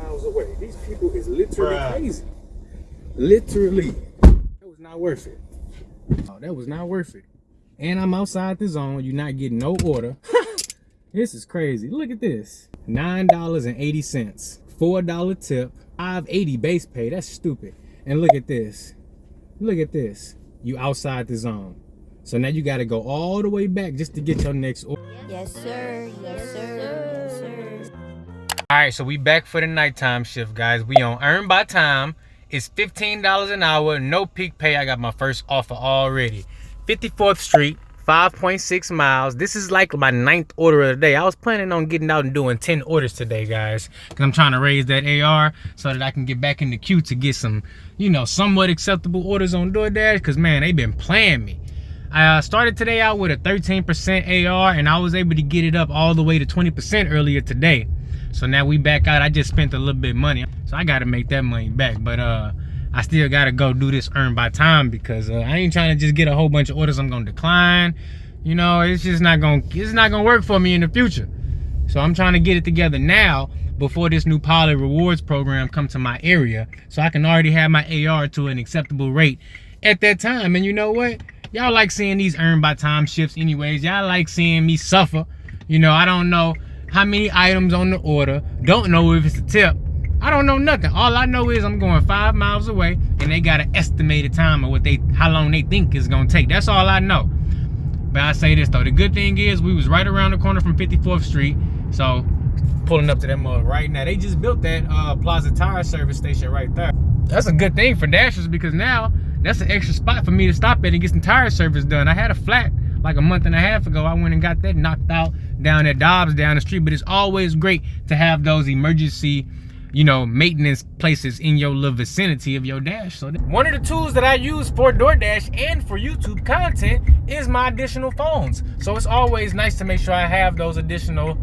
miles away. These people is literally crazy. Literally. That was not worth it. Oh, that was not worth it. And I'm outside the zone. You're not getting no order. This is crazy. Look at this. $9.80. $4 tip. $5.80 base pay. That's stupid. And look at this. Look at this. You outside the zone. So now you got to go all the way back just to get your next order. Yes, sir. Yes, sir. Yes, sir. All right, so we back for the nighttime shift, guys. We on Earn by Time. It's $15 an hour, no peak pay. I got my first offer already. 54th Street, 5.6 miles. This is like my 9th order of the day. I was planning on getting out and doing 10 orders today, guys, because I'm trying to raise that AR so that I can get back in the queue to get some, you know, somewhat acceptable orders on Doordash, because, man, they've been playing me. I started today out with a 13% AR, and I was able to get it up all the way to 20% earlier today. So now we back out. I just spent a little bit of money, so I got to make that money back. But I still got to go do this Earn by Time, because I ain't trying to just get a whole bunch of orders I'm going to decline. You know, it's just not going to work for me in the future. So I'm trying to get it together now before this new Pilot Rewards program come to my area, so I can already have my AR to an acceptable rate at that time. And you know what? Y'all like seeing these Earn by Time shifts anyways. Y'all like seeing me suffer. You know, I don't know how many items on the order. Don't know if it's a tip. I don't know nothing. All I know is I'm going 5 miles away, and they got an estimated time of how long they think it's gonna take. That's all I know. But I say this though, the good thing is we was right around the corner from 54th Street. So pulling up to them right now. They just built that Plaza Tire service station right there. That's a good thing for Dashers, because now that's an extra spot for me to stop at and get some tire service done. I had a flat like a month and a half ago. I went and got that knocked out down at Dobbs down the street. But it's always great to have those emergency, you know, maintenance places in your little vicinity of your Dash. So one of the tools that I use for DoorDash and for YouTube content is my additional phones. So it's always nice to make sure I have those additional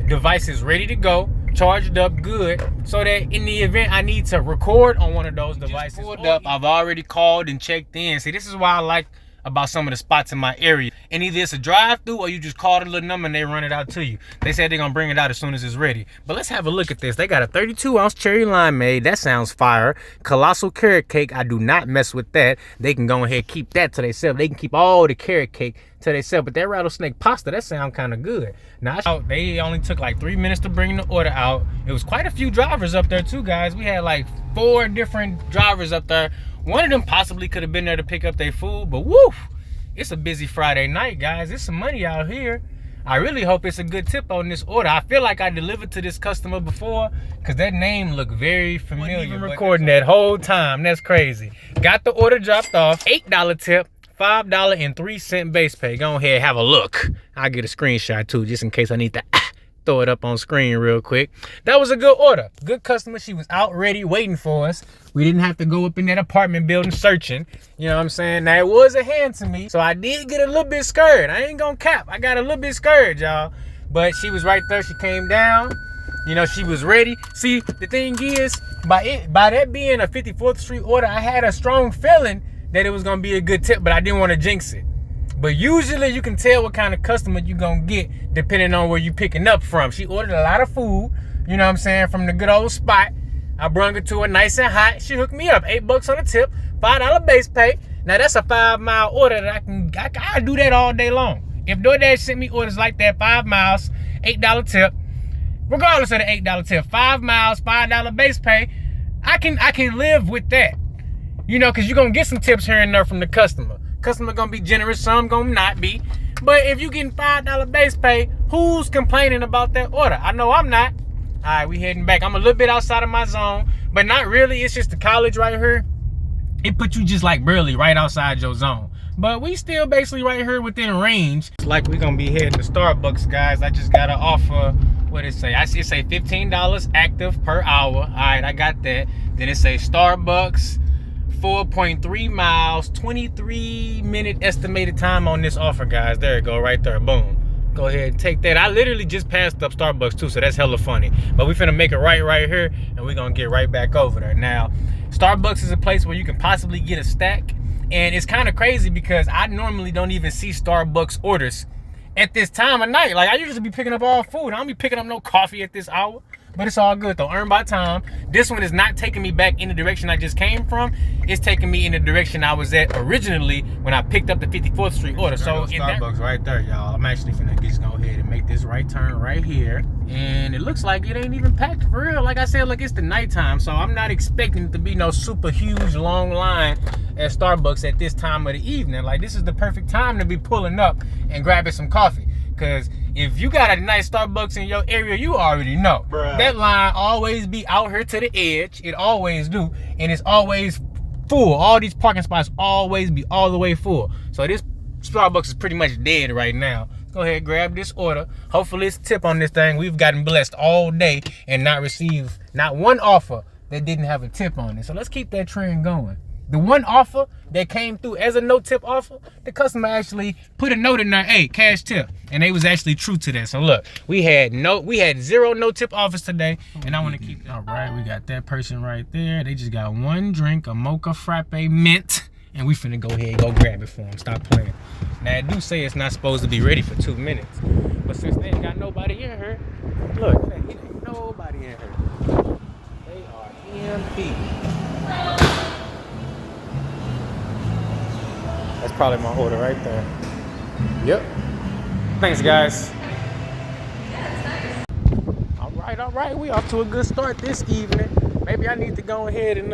devices ready to go, charged up good, so that in the event I need to record on one of those devices pulled up, I've already called and checked in. See, this is why I like about some of the spots in my area. And either it's a drive-through or you just call the little number and they run it out to you. They said they're gonna bring it out as soon as it's ready. But let's have a look at this. They got a 32-ounce cherry limeade. That sounds fire. Colossal carrot cake. I do not mess with that. They can go ahead and keep that to themselves. They can keep all the carrot cake to themselves. But that rattlesnake pasta, that sounds kind of good. Now, they only took like 3 minutes to bring the order out. It was quite a few drivers up there too, guys. We had like 4 different drivers up there. One of them possibly could have been there to pick up their food, but woof, it's a busy Friday night, guys. There's some money out here. I really hope it's a good tip on this order. I feel like I delivered to this customer before, because that name looked very familiar. Wasn't even recording that whole time. That's crazy. Got the order dropped off. $8 tip, $5.03 base pay. Go ahead, have a look. I'll get a screenshot too, just in case I need to throw it up on screen real quick. That was a good order. Good customer. She was out ready waiting for us. We didn't have to go up in that apartment building searching. You know what I'm saying? Now, it was a hand to me, so I did get a little bit scared. I ain't gonna cap. I got a little bit scared, y'all. But she was right there. She came down. You know, she was ready. See, the thing is, by that being a 54th Street order, I had a strong feeling that it was gonna be a good tip, but I didn't want to jinx it. But usually you can tell what kind of customer you're going to get depending on where you're picking up from. She ordered a lot of food, you know what I'm saying, from the good old spot. I brung her to her nice and hot. She hooked me up. $8 on the tip, $5 base pay. Now that's a 5-mile order that I do that all day long. If DoorDash sent me orders like that, 5 miles, $8 tip, regardless of the $8 tip, 5 miles, $5 base pay, I can live with that. You know, because you're going to get some tips here and there from the customer. Customer gonna be generous, some gonna not be. But if you getting $5 base pay, who's complaining about that order? I know I'm not. All right, we heading back. I'm a little bit outside of my zone, but not really. It's just the college right here. It put you just like barely right outside your zone. But we still basically right here within range. It's like we gonna be heading to Starbucks, guys. I just got to offer, what it say? It say $15 active per hour. All right, I got that. Then it say Starbucks. 4.3 miles, 23-minute estimated time on this offer, guys. There you go, right there. Boom. Go ahead and take that. I literally just passed up Starbucks too, so that's hella funny. But we finna make it right here, and we're gonna get right back over there. Now, Starbucks is a place where you can possibly get a stack, and it's kind of crazy because I normally don't even see Starbucks orders at this time of night. Like, I usually be picking up all food. I don't be picking up no coffee at this hour. But it's all good though. Earn by time. This one is not taking me back in the direction I just came from. It's taking me in the direction I was at originally when I picked up the 54th Street order. So in Starbucks right there, y'all. I'm actually finna just go ahead and make this right turn right here. And it looks like it ain't even packed for real. Like I said, look, it's the nighttime, so I'm not expecting it to be no super huge long line at Starbucks at this time of the evening. Like, this is the perfect time to be pulling up and grabbing some coffee. Because if you got a nice Starbucks in your area, you already know. Bruh. That line always be out here to the edge. It always do. And it's always full. All these parking spots always be all the way full. So this Starbucks is pretty much dead right now. Go ahead, grab this order. Hopefully it's a tip on this thing. We've gotten blessed all day and not received not one offer that didn't have a tip on it. So let's keep that trend going. The one offer that came through as a no-tip offer, the customer actually put a note in there, hey, cash tip. And they was actually true to that. So look, we had zero no-tip offers today, and I want to keep it. All right, we got that person right there. They just got one drink, a mocha frappe mint, and we finna go ahead and go grab it for them. Stop playing. Now, I do say it's not supposed to be ready for 2 minutes, but since they ain't got nobody in here, look, it ain't nobody in here. They are empty. That's probably my order right there. Yep. Thanks, guys. All right. We off to a good start this evening. Maybe I need to go ahead and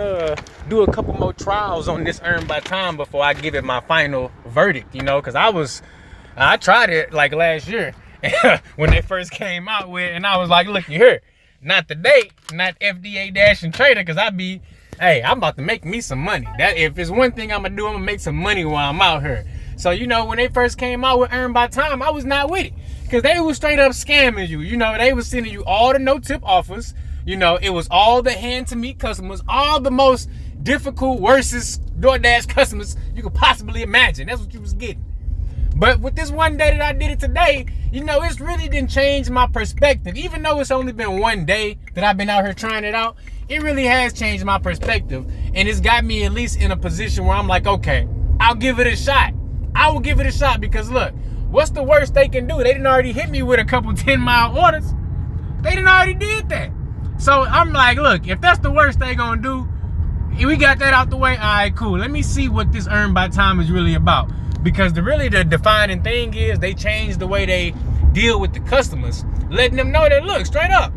do a couple more trials on this earn by time before I give it my final verdict, you know, because I tried it like last year when they first came out with, and I was like, look, you here, not today, not FDA Dash and Trader, because hey, I'm about to make me some money. That if it's one thing I'm gonna do, I'm gonna make some money while I'm out here. So, you know, when they first came out with earn by time, I was not with it. Because they was straight up scamming you. You know, they was sending you all the no-tip offers. You know, it was all the hand-to-meet customers, all the most difficult, worstest DoorDash customers you could possibly imagine. That's what you was getting. But with this one day that I did it today, you know, it's really didn't change my perspective. Even though it's only been one day that I've been out here trying it out, it really has changed my perspective. And it's got me at least in a position where I'm like, okay, I'll give it a shot. I will give it a shot because look, what's the worst they can do? They didn't already hit me with a couple 10-mile orders. They didn't already did that. So I'm like, look, if that's the worst they gonna do, we got that out the way. All right, cool. Let me see what this earn by time is really about. Because the defining thing is they changed the way they deal with the customers, letting them know that, look, straight up,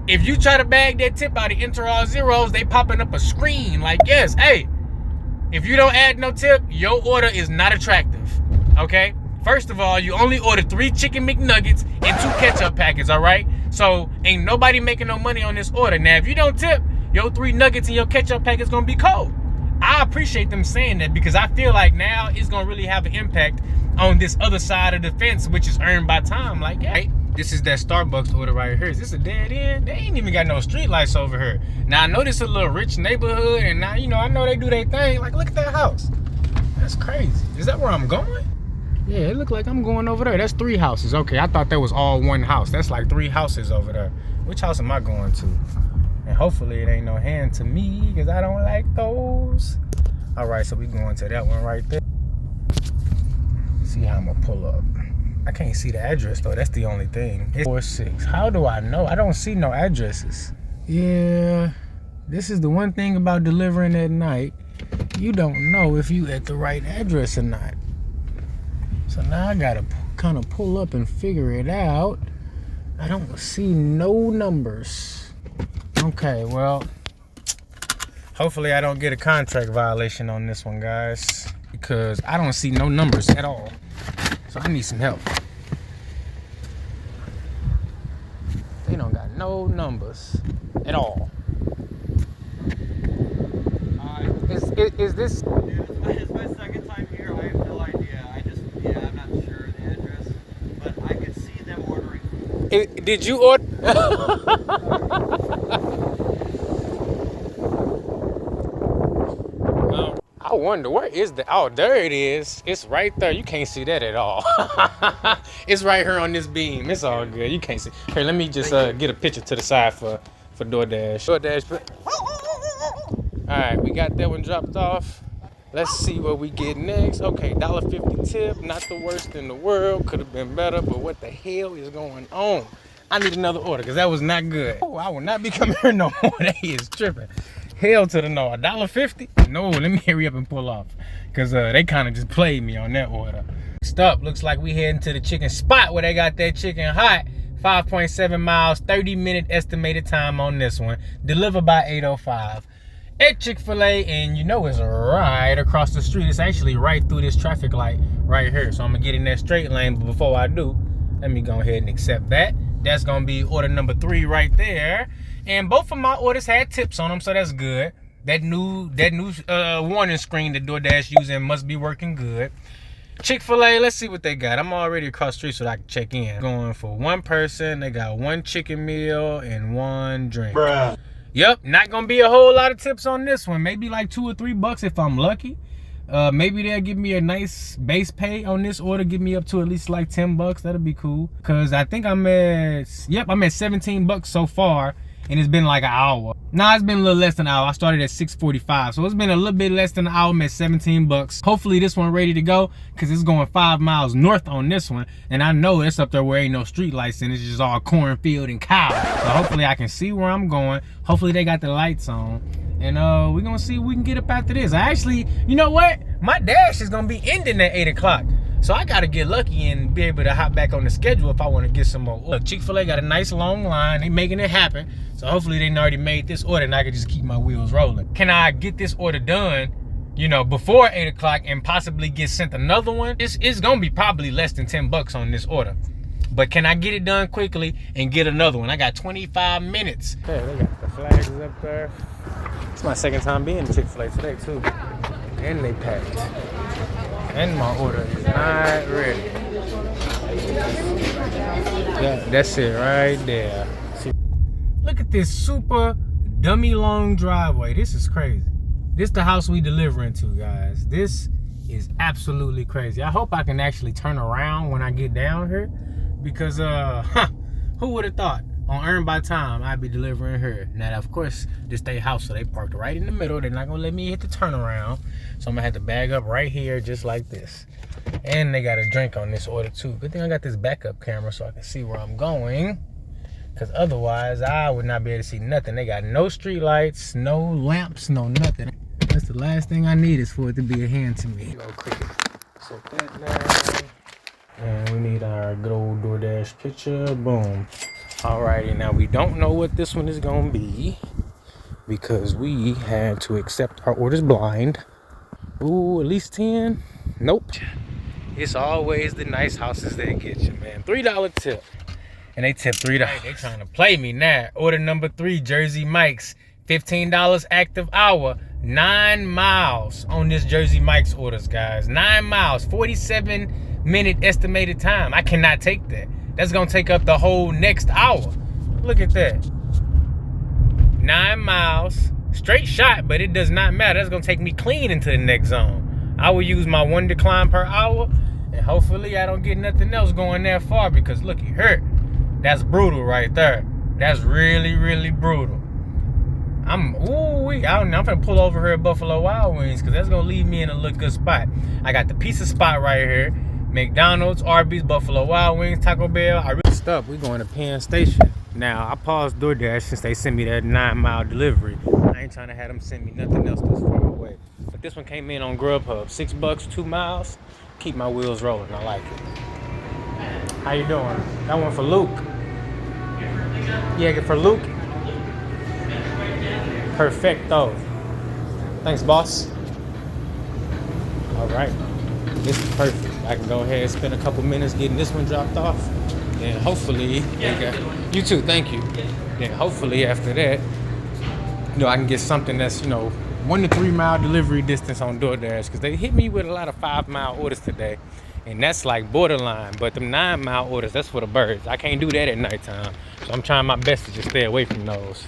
if you try to bag that tip out and enter all zeros, they popping up a screen like, yes, hey, if you don't add no tip, your order is not attractive, okay? First of all, you only ordered 3 chicken McNuggets and 2 ketchup packets, all right? So ain't nobody making no money on this order. Now, if you don't tip, your 3 nuggets and your ketchup packet's gonna be cold. I appreciate them saying that because I feel like now it's gonna really have an impact on this other side of the fence, which is earned by time. Like, hey, this is that Starbucks order right here. Is this a dead end? They ain't even got no street lights over here. Now, I know this is a little rich neighborhood, and now, you know, I know they do their thing. Like, look at that house. That's crazy. Is that where I'm going? Yeah, it looked like I'm going over there. That's 3 houses. Okay, I thought that was all one house. That's like 3 houses over there. Which house am I going to? And hopefully it ain't no hand to me because I don't like those. All right, so we going to that one right there. See how I'm gonna pull up. I can't see the address though. That's the only thing. It's 46. How do I know? I don't see no addresses. Yeah, this is the one thing about delivering at night. You don't know if you at the right address or not. So now I gotta kind of pull up and figure it out. I don't see no numbers. Okay, well, hopefully I don't get a contract violation on this one, guys, because I don't see no numbers at all. So I need some help. They don't got no numbers at all. Is this? Yeah, it's my second time here. I have no idea. I'm not sure of the address, but I could see them ordering. Did you order? I wonder, where is the, oh, there it is. It's right there. You can't see that at all. It's right here on this beam. It's all good. You can't see. Here, let me just get a picture to the side for DoorDash. All right, we got that one dropped off. Let's see what we get next. Okay, $1.50 tip. Not the worst in the world. Could have been better, but what the hell is going on? I need another order because that was not good. Oh, I will not be coming here no more. They is tripping. Hell to the no. $1.50? No, let me hurry up and pull off. Because they kind of just played me on that order. Stop. Looks like we heading to the chicken spot where they got that chicken hot. 5.7 miles, 30-minute estimated time on this one. Delivered by 8:05. At Chick-fil-A, and you know it's right across the street. It's actually right through this traffic light right here. So I'm going to get in that straight lane. But before I do, let me go ahead and accept that. That's going to be order number 3 right there. And both of my orders had tips on them, so that's good. That new warning screen that Doordash using must be working good. Chick-fil-A, let's see what they got. I'm already across the street so I can check in. Going for 1 person. They got 1 chicken meal and 1 drink. Bruh. Yep, not gonna be a whole lot of tips on this one. Maybe like $2 or $3 if I'm lucky. Maybe they'll give me a nice base pay on this order, give me up to at least like $10. That'll be cool. Cause I think I'm at $17 so far, and it's been like an hour. Nah, it's been a little less than an hour. I started at 6:45, so it's been a little bit less than an hour. I'm at $17. Hopefully this one ready to go, cause it's going 5 miles north on this one, and I know it's up there where ain't no street lights and it's just all cornfield and cows. So hopefully I can see where I'm going. Hopefully they got the lights on. And we're gonna see if we can get up after this. I actually, you know what? My dash is gonna be ending at 8 o'clock. So I gotta get lucky and be able to hop back on the schedule if I wanna get some more. Look, Chick-fil-A got a nice long line. They making it happen. So hopefully they already made this order and I can just keep my wheels rolling. Can I get this order done, you know, before 8 o'clock and possibly get sent another one? It's gonna be probably less than $10 on this order. But can I get it done quickly and get another one? I got 25 minutes. Okay, they got the flags up there. It's my second time being in Chick-fil-A today too. And they packed. And my order is not ready. Yeah, that's it right there. See, look at this super dummy long driveway. This is crazy. This the house we delivering to, guys. This is absolutely crazy. I hope I can actually turn around when I get down here. Because, who would have thought on Earn by Time I'd be delivering here? Now, of course, this they house, so they parked right in the middle. They're not going to let me hit the turnaround. So I'm going to have to bag up right here just like this. And they got a drink on this order, too. Good thing I got this backup camera so I can see where I'm going. Because otherwise, I would not be able to see nothing. They got no street lights, no lamps, no nothing. That's the last thing I need is for it to be a hand to me. Go cricket. Set that down. And we need our good old Doordash picture. Boom. Alrighty, now we don't know what this one is gonna be because we had to accept our orders blind. Ooh, at least 10? Nope. It's always the nice houses that get you, man. $3 tip. And they tip $3. They trying to play me now. Order number 3, Jersey Mike's. $15 active hour. 9 miles on this Jersey Mike's orders, guys. 9 miles, 47-minute estimated time. I cannot take that. That's gonna take up the whole next hour. Look at that. 9 miles, straight shot, but it does not matter. That's gonna take me clean into the next zone. I will use my 1 decline per hour, and hopefully I don't get nothing else going that far because look, it hurt. That's brutal right there. That's really, really brutal. I'm gonna pull over here at Buffalo Wild Wings because that's gonna leave me in a look good spot. I got the pizza spot right here. McDonald's, Arby's, Buffalo Wild Wings, Taco Bell. I really stopped. We're going to Penn Station. Now, I paused Doordash since they sent me that 9-mile delivery. I ain't trying to have them send me nothing else this far away. But this one came in on Grubhub. $6, 2 miles. Keep my wheels rolling. I like it. How you doing? That one for Luke. Yeah, for Luke. Perfecto. Thanks, boss. All right. This is perfect. I can go ahead and spend a couple minutes getting this one dropped off. And hopefully, you too, thank you. Then hopefully after that, you know, I can get something that's, you know, 1 to 3 mile delivery distance on Doordash. Because they hit me with a lot of 5-mile orders today. And that's like borderline. But them 9-mile orders, that's for the birds. I can't do that at nighttime. So I'm trying my best to just stay away from those.